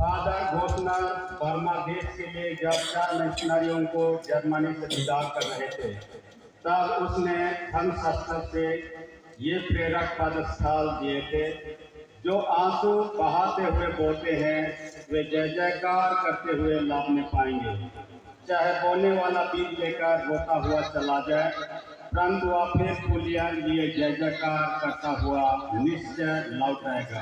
Father घोषणर Burma देश के लिए जब 4 मिशनरियों को जर्मनी से विदा कर रहे थे, तब उसने धर्मशास्त्र से ये प्रेरक पदस्थल दिए थे, जो आंसू बहाते हुए बोलते हैं वे जय जयकार करते हुए लाभ में पाएंगे। चाहे बोने वाला बीज लेकर रोता हुआ चला जाए, परंतु वह फिर फूलिया लिए जय जयकार करता हुआ निश्चय लौट आएगा।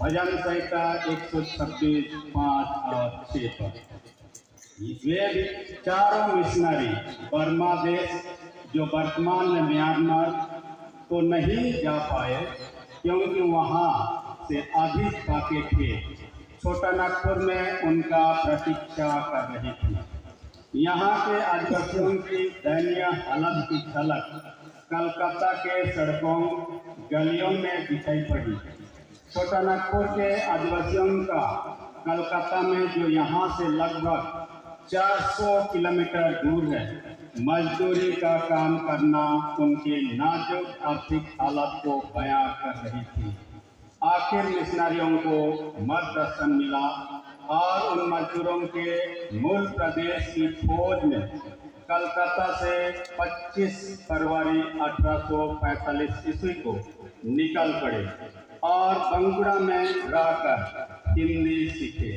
भजन संहिता 126:5 और 6 पर। वे चारों मिशनरी बर्मा देश, जो वर्तमान में म्यांमार, तो नहीं जा पाए क्योंकि वहां से अधिक बाकी थे। छोटा नागपुर में उनका प्रतीक्षा कर रही थी। यहाँ के आदिवासियों की दयनीय हालत की झलक कलकत्ता के सड़कों गलियों में दिखाई पड़ी। छोटा नागपुर के आदिवासियों का कलकत्ता में, जो यहाँ से लगभग 400 किलोमीटर दूर है, मजदूरी का काम करना उनकी नाजुक आर्थिक हालत को बयां कर रही थी। आखिर मिशनरियों को मार्गदर्शन मिला और उन मजदूरों के मूल प्रदेश की खोज में कलकत्ता से 25 फरवरी 1845 ईस्वी को निकल पड़े और बंगुड़ा में रहकर हिंदी सीखे।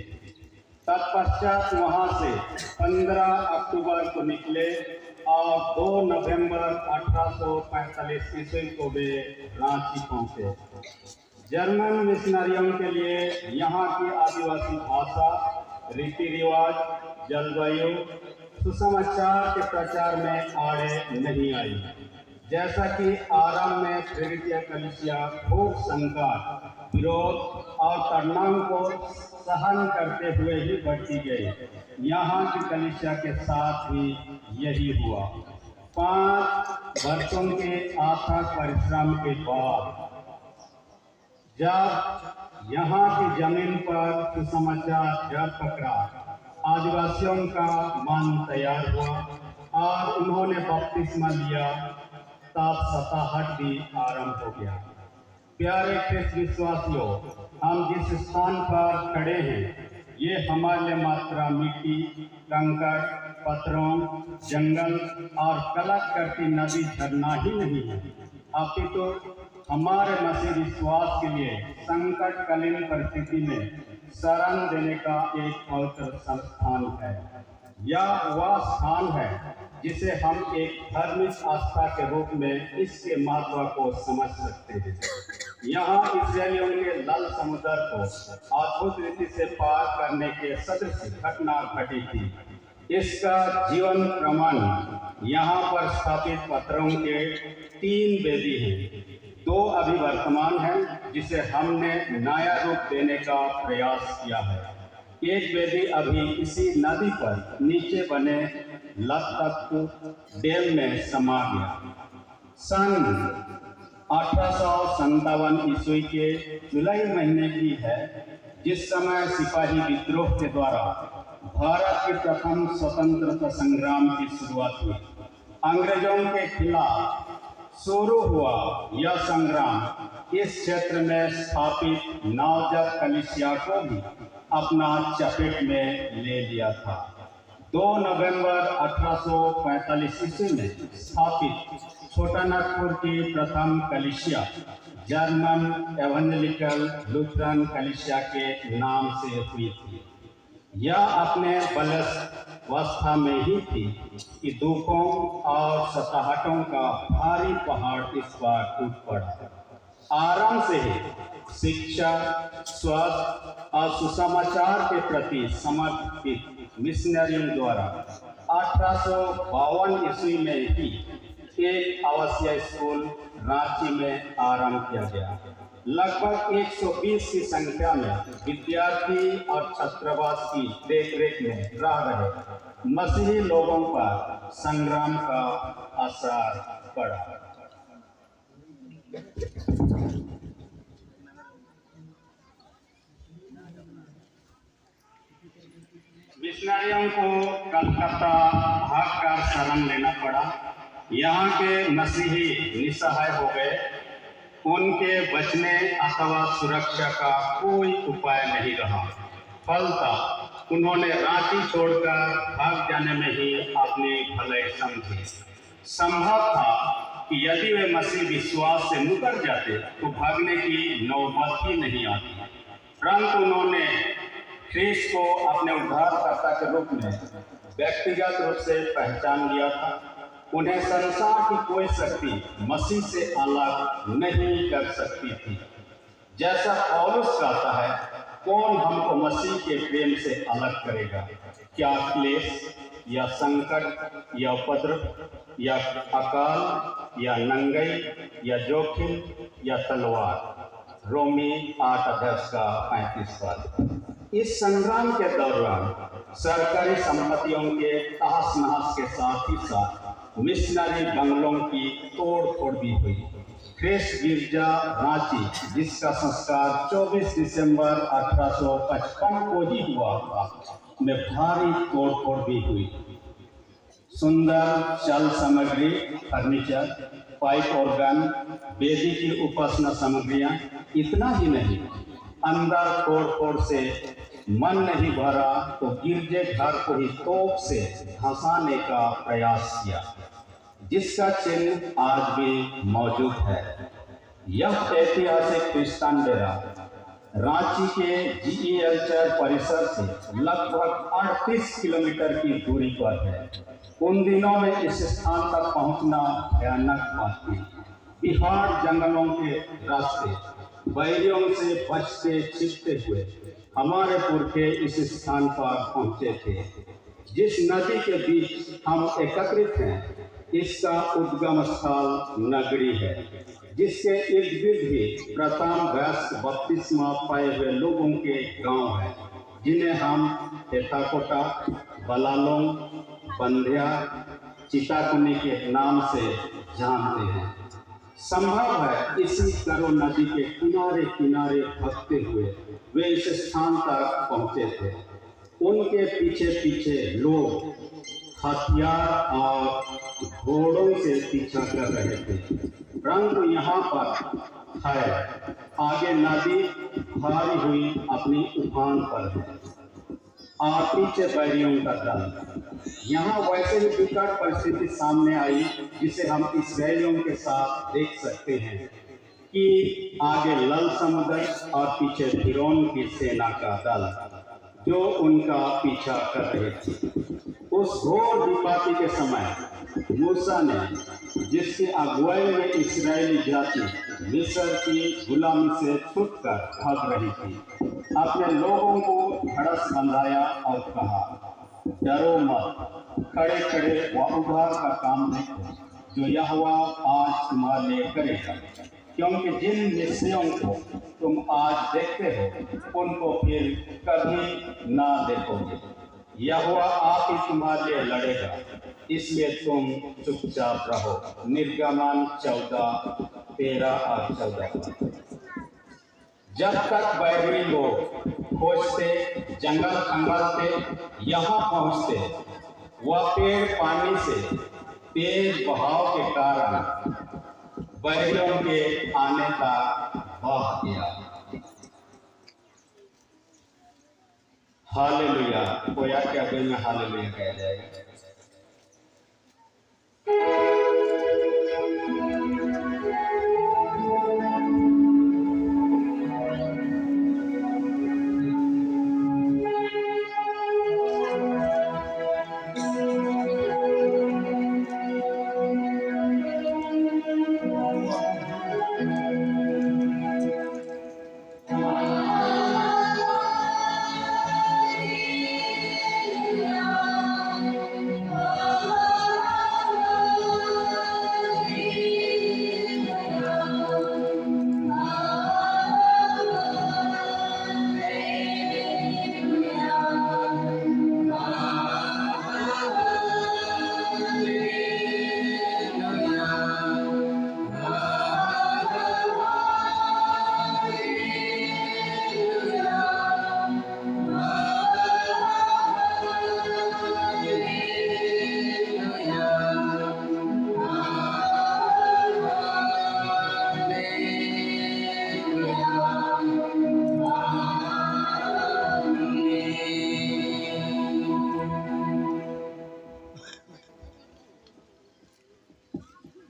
तत्पश्चात वहां से 15 अक्टूबर को निकले और 2 नवंबर 1845 ईस्वी को वे रांची पहुंचे। जर्मन मिशनरियों के लिए यहाँ की आदिवासी भाषा, रीति रिवाज, जलवायु, सुसमाचार के प्रचार में आड़े नहीं आई। जैसा कि आरंभ में प्रेरित कलीसिया खूब संकट, विरोध और तनाव को सहन करते हुए ही बढ़ती गई। यहाँ की कलीसिया के साथ भी यही हुआ। 5 वर्षों के अथक परिश्रम के बाद जब यहाँ की जमीन पर सुसमाचार जड़ पकड़ा, आदिवासियों का मन तैयार हुआ और उन्होंने बपतिस्मा लिया, तब सताहट भी आरंभ हो गया। प्यारे ख्रिस्त विश्वासियों, हम जिस स्थान पर खड़े हैं, ये हमारे लिए मात्रा मिट्टी, कंकड़, पत्थरों, जंगल और कलक करती नदी झरना ही नहीं है, अपितु हमारे मसीह विश्वास के लिए संकटकालीन परिस्थिति में शरण देने का एक पवित्र संस्थान है। यह वह स्थान है जिसे हम एक धार्मिक आस्था के रूप में इसके महत्व को समझ सकते हैं। यहाँ इस्राएलियों के लाल समुद्र को अद्भुत रीति से पार करने के सदृश घटना घटी थी। इसका जीवन प्रमाण यहाँ पर स्थापित पत्थरों के 3 वेदी हैं। 2 अभी वर्तमान है, जिसे हमने नया रूप देने का प्रयास किया है। एक वेदी अभी इसी नदी पर नीचे बने लखपत डैम में समा गया। सन 1857 ईस्वी के जुलाई महीने की है, जिस समय सिपाही विद्रोह के द्वारा भारत के प्रथम स्वतंत्रता संग्राम की शुरुआत हुई। अंग्रेजों के खिलाफ शुरू हुआ यह संग्राम इस क्षेत्र में स्थापित नवजात कलीसिया को भी अपना चपेट में ले लिया था। 2 नवंबर 1845 ईस्वी में स्थापित छोटा नागपुर की प्रथम कलीसिया जर्मन एवेंजेलिकल लूथरन कलीसिया के नाम से हुई थी। यह अपने बलवस्था में ही थी कि दुखों और सताहटों का भारी पहाड़ इस बार टूट पड़ा। आराम से ही शिक्षा, स्वास्थ्य और सुसमाचार के प्रति समर्पित मिशनरियों द्वारा 1852 ईस्वी में ही एक आवासीय स्कूल रांची में आरंभ किया गया। लगभग 120 की संख्या में विद्यार्थी और छात्रावास की देखरेख में रह रहे मसीही लोगों पर संग्राम का असर पड़ा। मिशनरियों को कलकत्ता भागकर शरण लेना पड़ा। यहाँ के मसीही निसहाय हो गए। उनके बचने अथवा सुरक्षा का कोई उपाय नहीं रहा। फलतः उन्होंने रांची छोड़कर भाग जाने में ही अपनी भलाई समझी। संभव था कि यदि वे मसीह विश्वास से मुकर जाते तो भागने की नौबत ही नहीं आती, परंतु उन्होंने ख्रीस्त को अपने उद्धारकर्ता के रूप में व्यक्तिगत रूप से पहचान लिया था। उन्हें संसार की कोई शक्ति मसीह से अलग नहीं कर सकती थी। जैसा पौलुस कहता है, कौन हमको मसीह के प्रेम से अलग करेगा? क्या क्लेश या संकट या उपद्रव या अकाल या नंगाई या जोखिम या तलवार? रोमी 8:10-35। इस संग्राम के दौरान सरकारी संपत्तियों के तहस नहस के साथ ही साथ मिशनरी बंगलों की तोड़ फोड़ भी हुई। ख्रीस्त गिरजा रांची, जिसका संस्कार 24 दिसंबर 1855 को ही हुआ था, में भारी तोड़ फोड़ भी हुई। सुंदर चल सामग्री, फर्नीचर, पाइप ऑर्गन, वेदी की उपासना सामग्रियां, इतना ही नहीं, अंदर तोड़ फोड़ से मन नहीं भरा तो गिरजे घर को ही तोप से धंसाने का प्रयास किया, जिसका चिन्ह आज भी मौजूद है। यह ऐतिहासिक क्रिश्चियन डेरा रांची के GEL चर्च परिसर से लगभग 38 किलोमीटर की दूरी पर है। उन दिनों में इस स्थान तक पहुंचना भयानक बात थी। बिहार जंगलों के रास्ते बैरियों से बचते छिपते हुए हमारे पुरखे इस स्थान पर पहुंचे थे। जिस नदी के बीच हम एकत्रित हैं, इसका उद्गम स्थल नगरी है, जिसके इर्द गिर्द भी प्रथम वयस्क बपतिस्मा पाए हुए लोगों के गांव हैं, जिन्हें हम एताकोटा, बलालों, बंध्या, चिताकुनी के नाम से जानते हैं। संभव है इसी करो नदी के किनारे किनारे भटकते हुए वे इस स्थान तक पहुंचे थे। उनके पीछे पीछे लोग हथियार और घोड़ों से पीछा कर रहे थे, परंतु यहाँ पर है आगे नदी भारी हुई अपनी उफान पर है और पीछे बैरियों का दल। यहाँ वैसे ही विकट परिस्थिति सामने आई जिसे हम इस्राएलियों के साथ देख सकते हैं कि आगे लल समुद्र और पीछे फिरौन की सेना का दल जो उनका पीछा कर रहे थे। उस घोर विपत्ति के समय मूसा ने, जिसकी अगुवाई में इस्राएली जाति मिस्र की गुलामी से छूटकर भाग रही थी, अपने लोगों को धड़स बंधाया और कहा, डरो मत, खड़े खड़े व उद्धार का काम देखो जो यहोवा आज तुम्हारे लिए करेगा, क्योंकि जिन मिस्रियों को तुम आज देखते हो उनको फिर कभी ना देखोगे। यहोवा आप ही तुम्हारे लिए लड़ेगा, इसलिए तुम चुपचाप रहो। निर्गमन 14:13-14। जब तक बैरी लोग खोजते, जंगल खंगालते, यहाँ पहुँचते, वह पेड़ पानी से तेज बहाव के कारण बैरियों के आने तक बह गया। हालेलुया। कोया क्या कोई में हालेलुया कह जाएगा।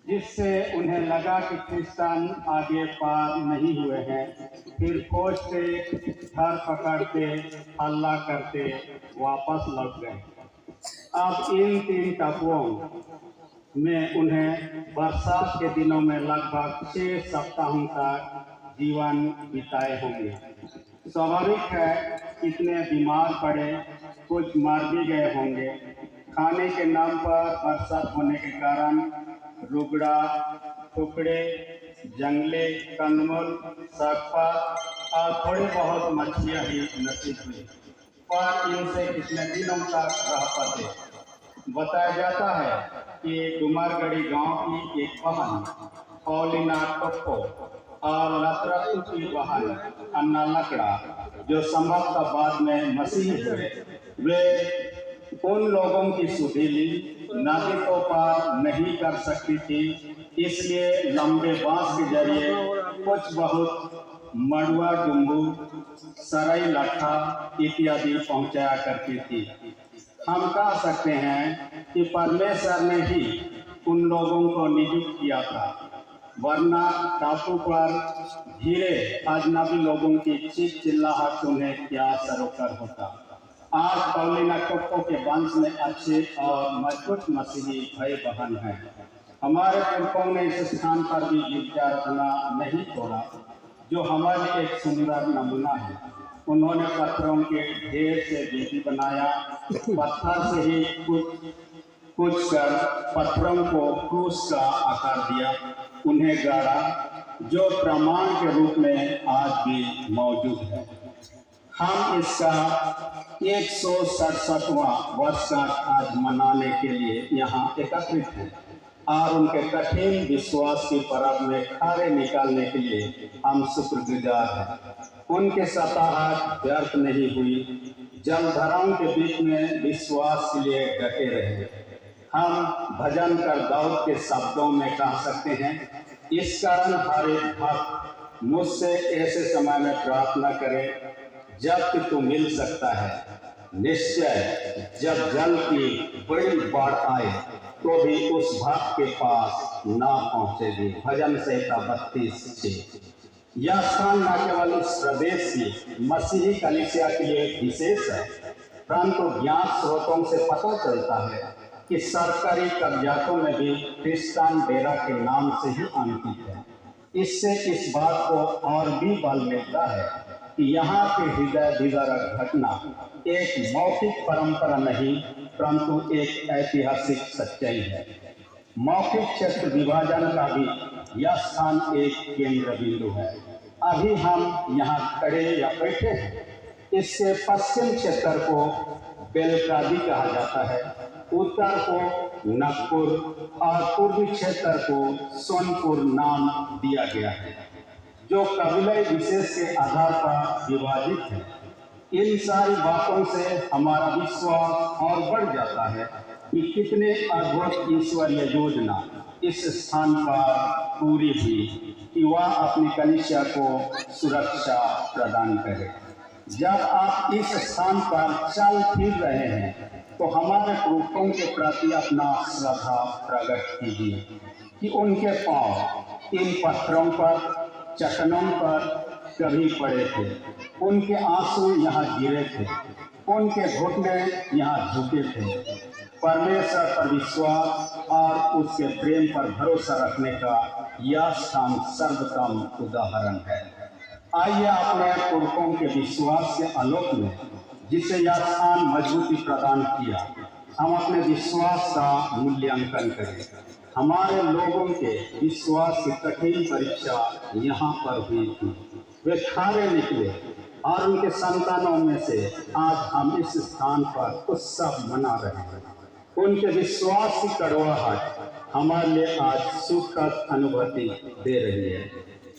जिससे उन्हें लगा कि क्रिश्चियन आगे पार नहीं हुए हैं। फिर खोजते, घर पकड़ते, हल्ला करते वापस लौट गए। अब इन 3 टापुओं में उन्हें बरसात के दिनों में लगभग 6 सप्ताहों तक जीवन बिताए होंगे। स्वाभाविक है कितने बीमार पड़े, कुछ मर भी गए होंगे। खाने के नाम पर बरसात होने के कारण रुगड़ा, टुकड़े, जंगले, कंदमूल, साग-पात और थोड़ी बहुत मछलियाँ ही नसीब हुई, पर इनसे कितने दिनों तक रह पाते। बताया जाता है कि डुमरगढ़ी गांव की एक बहन पौलिना टोप्पो और लतरत्तु की बहन अन्ना लकड़ा, जो संभवतः बाद में मसीही हुए, वे उन लोगों की सुधीली नदी को पार नहीं कर सकती थी, इसलिए लंबे बांस के जरिए कुछ बहुत मड़ुआ, डुम्बू, सरई लट्ठा इत्यादि पहुंचाया करती थी। हम कह सकते हैं कि परमेश्वर ने ही उन लोगों को नियुक्त किया था, वरना टापू पर धीरे अजनबी लोगों की चीख चिल्लाहट उन्हें क्या सरोकर होता। आज पौलिना टोप्पो के वंश में अच्छे और मजबूत मसीही भाई बहन हैं। हमारे पुरखों ने इस स्थान पर भी गिरजा रखना नहीं छोड़ा, जो हमारे लिए एक सुंदर नमूना है। उन्होंने पत्थरों के ढेर से वेदी बनाया, पत्थर से ही कुछ कर पत्थरों को क्रूस का आकार दिया, उन्हें गाड़ा, जो प्रमाण के रूप में आज भी मौजूद है। हम इसका 167वां वर्षगांठ आज मनाने के लिए यहाँ एकत्रित हैं और उनके कठिन विश्वास की पर्व में खारे निकालने के लिए हम शुक्रगुजार हैं। उनके सताहट व्यर्थ नहीं हुई, जलधाराओं के बीच में विश्वास के लिए डटे रहे। हम भजन कर दाऊद के शब्दों में कह सकते हैं, इस कारण हर एक भक्त मुझसे ऐसे समय में प्रार्थना करे जब कि तू मिल सकता है। निश्चय जब जल की बड़ी बाढ़ आए तो भी उस भक्त के पास ना पहुंचेगी। भजन संहिता 32:6। यह स्थान न केवल इस प्रदेश की मसीही कलीसिया के लिए विशेष है, परंतु ज्ञात स्रोतों से पता चलता है कि सरकारी कागजातों में भी क्रिश्चियन डेरा के नाम से ही अंकित है। इससे इस बात को और भी बल मिलता है कि यहाँ के हृदय विदारक घटना एक मौखिक परंपरा नहीं, परंतु एक ऐतिहासिक सच्चाई है। मौखिक क्षेत्र विभाजन का भी यह स्थान एक केंद्र बिंदु है। अभी हम यहाँ खड़े या बैठे हैं। इससे पश्चिम क्षेत्र को बेलकादी कहा जाता है, उत्तर को नागपुर और पूर्वी क्षेत्र को सोनपुर नाम दिया गया है, जो कबीले विशेष के आधार पर विभाजित है। इन सारी बातों से हमारा विश्वास और बढ़ जाता है कि कितने अद्भुत ईश्वरीय योजना इस स्थान पर पूरी हुई कि वह अपनी कलीसिया को सुरक्षा प्रदान करे। जब आप इस स्थान पर चल फिर रहे हैं तो हमारे पुरखों के प्रति अपना श्रद्धा प्रकट कीजिए कि उनके पांव इन पत्थरों पर, चट्टानों पर कभी पड़े थे, उनके आंसू यहाँ गिरे थे, उनके घुटने यहाँ झुके थे। परमेश्वर पर विश्वास और उसके प्रेम पर भरोसा रखने का यह स्थान सर्वोत्तम उदाहरण है। आइए अपने पुरखों के विश्वास के आलोक में, जिसे यह स्थान मजबूती प्रदान किया, हम अपने विश्वास का मूल्यांकन करें। हमारे लोगों के विश्वास की कठिन परीक्षा यहाँ पर हुई थी, वे खारे निकले और उनके संतानों में से आज हम इस स्थान पर उत्सव मना रहे हैं। उनके विश्वास की कड़वाहट हमारे लिए आज सुखद अनुभूति दे रही है।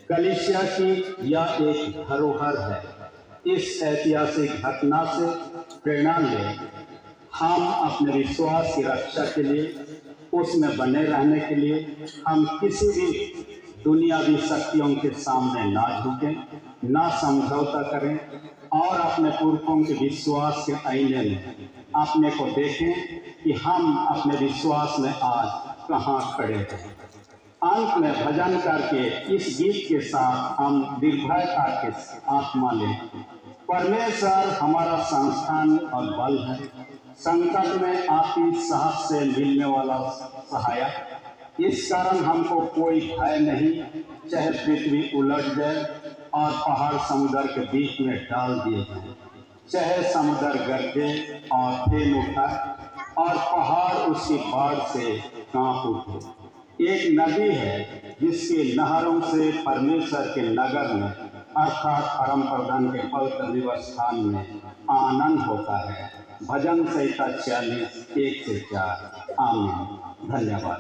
कलीसिया की यह एक धरोहर है। इस ऐतिहासिक घटना से प्रेरणा लें। हम अपने विश्वास की रक्षा के लिए, उसमें बने रहने के लिए हम किसी भी दुनियावी शक्तियों के सामने ना झुकें, ना समझौता करें और अपने पुरखों के विश्वास के आईने में अपने को देखें कि हम अपने विश्वास में आज कहाँ खड़े हैं। अंत में भजन करके इस गीत के साथ हम निर्भयता के आत्मा लें। परमेश्वर हमारा संस्थान और बल है, संकट में आती साहस से मिलने वाला सहायक। इस कारण हमको कोई भय नहीं, चाहे पृथ्वी उलट जाए और पहाड़ समुद्र के बीच में डाल दिए जाए, चाहे समुद्र गरजे और फेन उठाए और पहाड़ उसकी बाढ़ से कांप उठे। एक नदी है जिसके नहरों से परमेश्वर के नगर में अर्थात परम प्रधान के पवित्र निवास स्थान में आनंद होता है। भजन संहिता 46:1 से 4। आमीन। धन्यवाद।